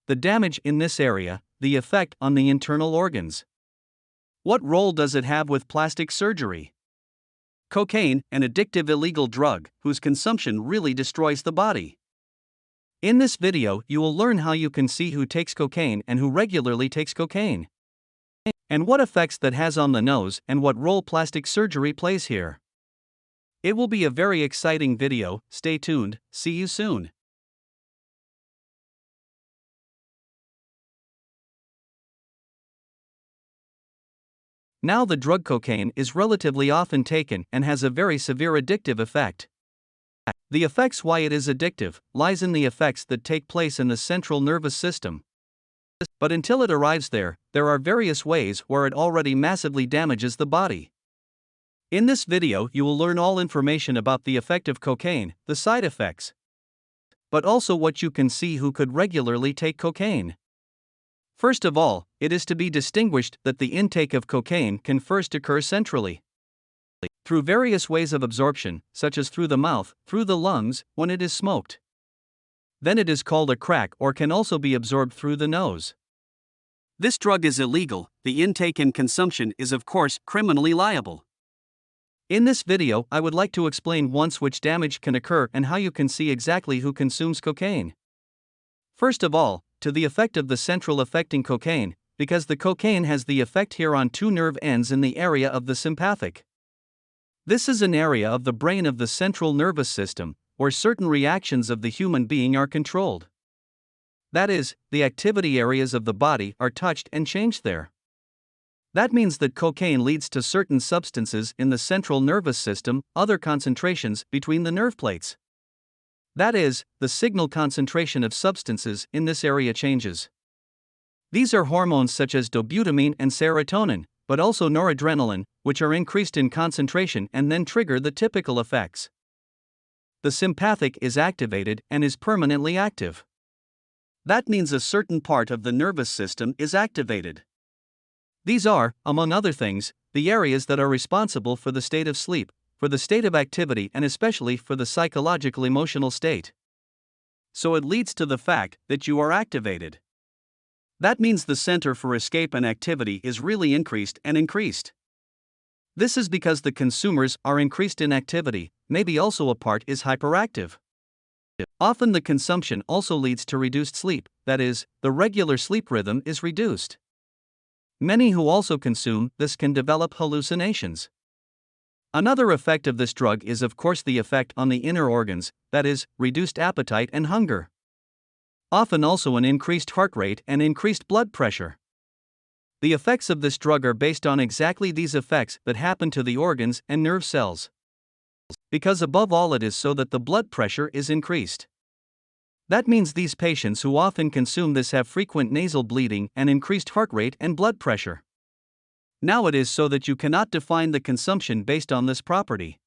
the damage in this area, the effect on the internal organs. What role does it have with plastic surgery? Cocaine, an addictive illegal drug, whose consumption really destroys the body. In this video, you will learn how you can see who takes cocaine and who regularly takes cocaine, and what effects that has on the nose and what role plastic surgery plays here. It will be a very exciting video, stay tuned, see you soon. Now the drug cocaine is relatively often taken and has a very severe addictive effect. The effects why it is addictive lies in the effects that take place in the central nervous system. But until it arrives there are various ways where it already massively damages the body. In this video you will learn all information about the effect of cocaine, the side effects, but also what you can see who could regularly take cocaine. First of all, it is to be distinguished that the intake of cocaine can first occur centrally, through various ways of absorption, such as through the mouth, through the lungs, when it is smoked. Then it is called a crack or can also be absorbed through the nose. This drug is illegal, the intake and consumption is of course criminally liable. In this video I would like to explain once which damage can occur and how you can see exactly who consumes cocaine. First of all, to the effect of the central affecting cocaine, because the cocaine has the effect here on two nerve ends in the area of the sympathetic. This is an area of the brain of the central nervous system, where certain reactions of the human being are controlled. That is, the activity areas of the body are touched and changed there. That means that cocaine leads to certain substances in the central nervous system, other concentrations between the nerve plates. That is, the signal concentration of substances in this area changes. These are hormones such as dopamine and serotonin, but also noradrenaline, which are increased in concentration and then trigger the typical effects. The sympathetic is activated and is permanently active. That means a certain part of the nervous system is activated. These are, among other things, the areas that are responsible for the state of sleep, for the state of activity and especially for the psychological emotional state. So it leads to the fact that you are activated. That means the center for escape and activity is really increased and increased. This is because the consumers are increased in activity, maybe also a part is hyperactive. Often the consumption also leads to reduced sleep, that is, the regular sleep rhythm is reduced. Many who also consume this can develop hallucinations. Another effect of this drug is of course the effect on the inner organs, that is, reduced appetite and hunger. Often also an increased heart rate and increased blood pressure. The effects of this drug are based on exactly these effects that happen to the organs and nerve cells. Because above all it is so that the blood pressure is increased. That means these patients who often consume this have frequent nasal bleeding and increased heart rate and blood pressure. Now it is so that you cannot define the consumption based on this property.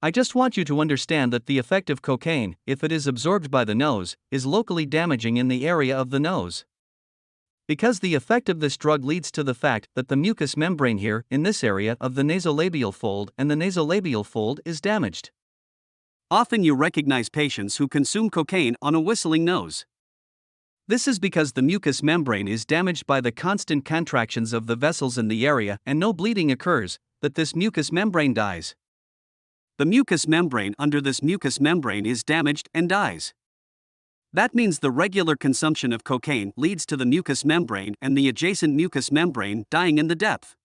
I just want you to understand that the effect of cocaine, if it is absorbed by the nose, is locally damaging in the area of the nose. Because the effect of this drug leads to the fact that the mucous membrane here, in this area of the nasolabial fold and the nasolabial fold is damaged. Often you recognize patients who consume cocaine on a whistling nose. This is because the mucous membrane is damaged by the constant contractions of the vessels in the area and no bleeding occurs, that this mucous membrane dies. The mucous membrane under this mucous membrane is damaged and dies. That means the regular consumption of cocaine leads to the mucous membrane and the adjacent mucous membrane dying in the depth.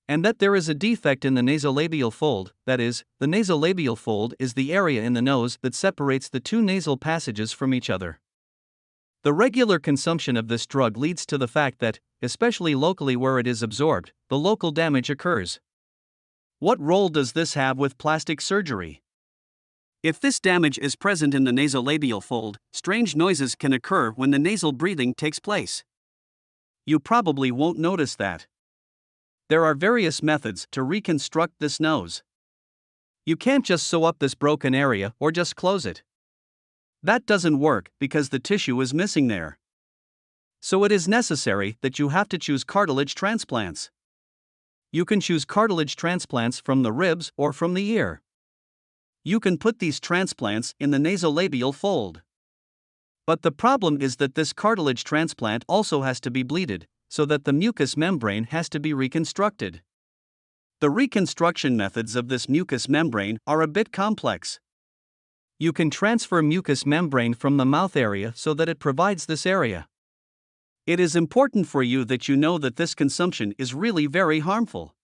And that there is a defect in the nasolabial fold, that is, the nasolabial fold is the area in the nose that separates the two nasal passages from each other. The regular consumption of this drug leads to the fact that, especially locally where it is absorbed, the local damage occurs. What role does this have with plastic surgery? If this damage is present in the nasolabial fold, strange noises can occur when the nasal breathing takes place. You probably won't notice that. There are various methods to reconstruct this nose. You can't just sew up this broken area or just close it. That doesn't work because the tissue is missing there. So it is necessary that you have to choose cartilage transplants. You can choose cartilage transplants from the ribs or from the ear. You can put these transplants in the nasolabial fold. But the problem is that this cartilage transplant also has to be bleeded, so that the mucous membrane has to be reconstructed. The reconstruction methods of this mucous membrane are a bit complex. You can transfer mucous membrane from the mouth area so that it provides this area. It is important for you that you know that this consumption is really very harmful.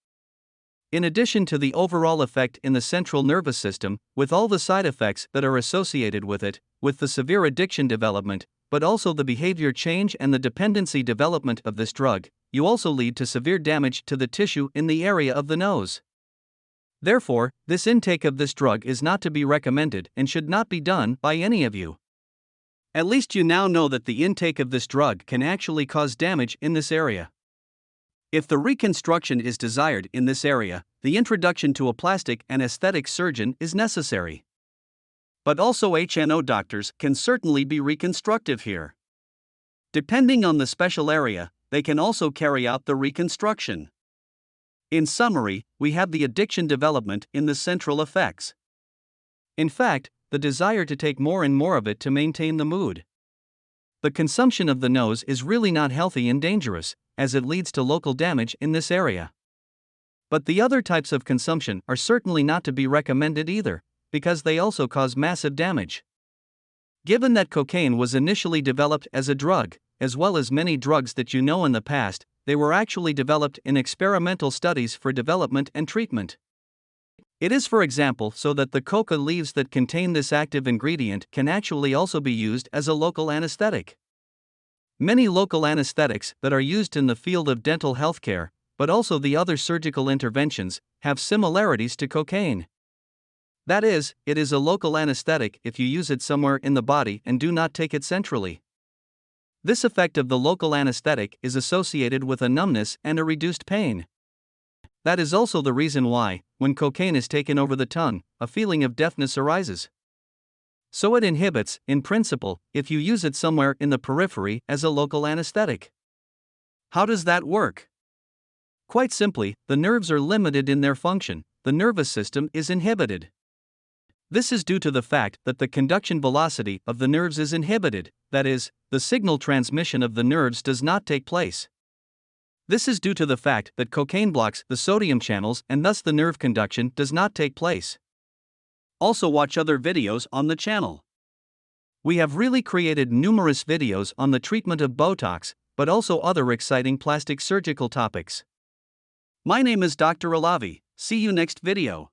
In addition to the overall effect in the central nervous system, with all the side effects that are associated with it, with the severe addiction development, but also the behavior change and the dependency development of this drug, you also lead to severe damage to the tissue in the area of the nose. Therefore, this intake of this drug is not to be recommended and should not be done by any of you. At least you now know that the intake of this drug can actually cause damage in this area. If the reconstruction is desired in this area, the introduction to a plastic and aesthetic surgeon is necessary. But also HNO doctors can certainly be reconstructive here. Depending on the special area, they can also carry out the reconstruction. In summary, we have the addiction development in the central effects. In fact, the desire to take more and more of it to maintain the mood. The consumption of the nose is really not healthy and dangerous, as it leads to local damage in this area. But the other types of consumption are certainly not to be recommended either, because they also cause massive damage. Given that cocaine was initially developed as a drug, as well as many drugs that you know in the past, they were actually developed in experimental studies for development and treatment. It is, for example, so that the coca leaves that contain this active ingredient can actually also be used as a local anesthetic. Many local anesthetics that are used in the field of dental healthcare, but also the other surgical interventions, have similarities to cocaine. That is, it is a local anesthetic if you use it somewhere in the body and do not take it centrally. This effect of the local anesthetic is associated with a numbness and a reduced pain. That is also the reason why, when cocaine is taken over the tongue, a feeling of deafness arises. So it inhibits, in principle, if you use it somewhere in the periphery as a local anesthetic. How does that work? Quite simply, the nerves are limited in their function, the nervous system is inhibited. This is due to the fact that the conduction velocity of the nerves is inhibited, that is, the signal transmission of the nerves does not take place. This is due to the fact that cocaine blocks the sodium channels and thus the nerve conduction does not take place. Also watch other videos on the channel. We have really created numerous videos on the treatment of Botox, but also other exciting plastic surgical topics. My name is Dr. Alawi. See you next video.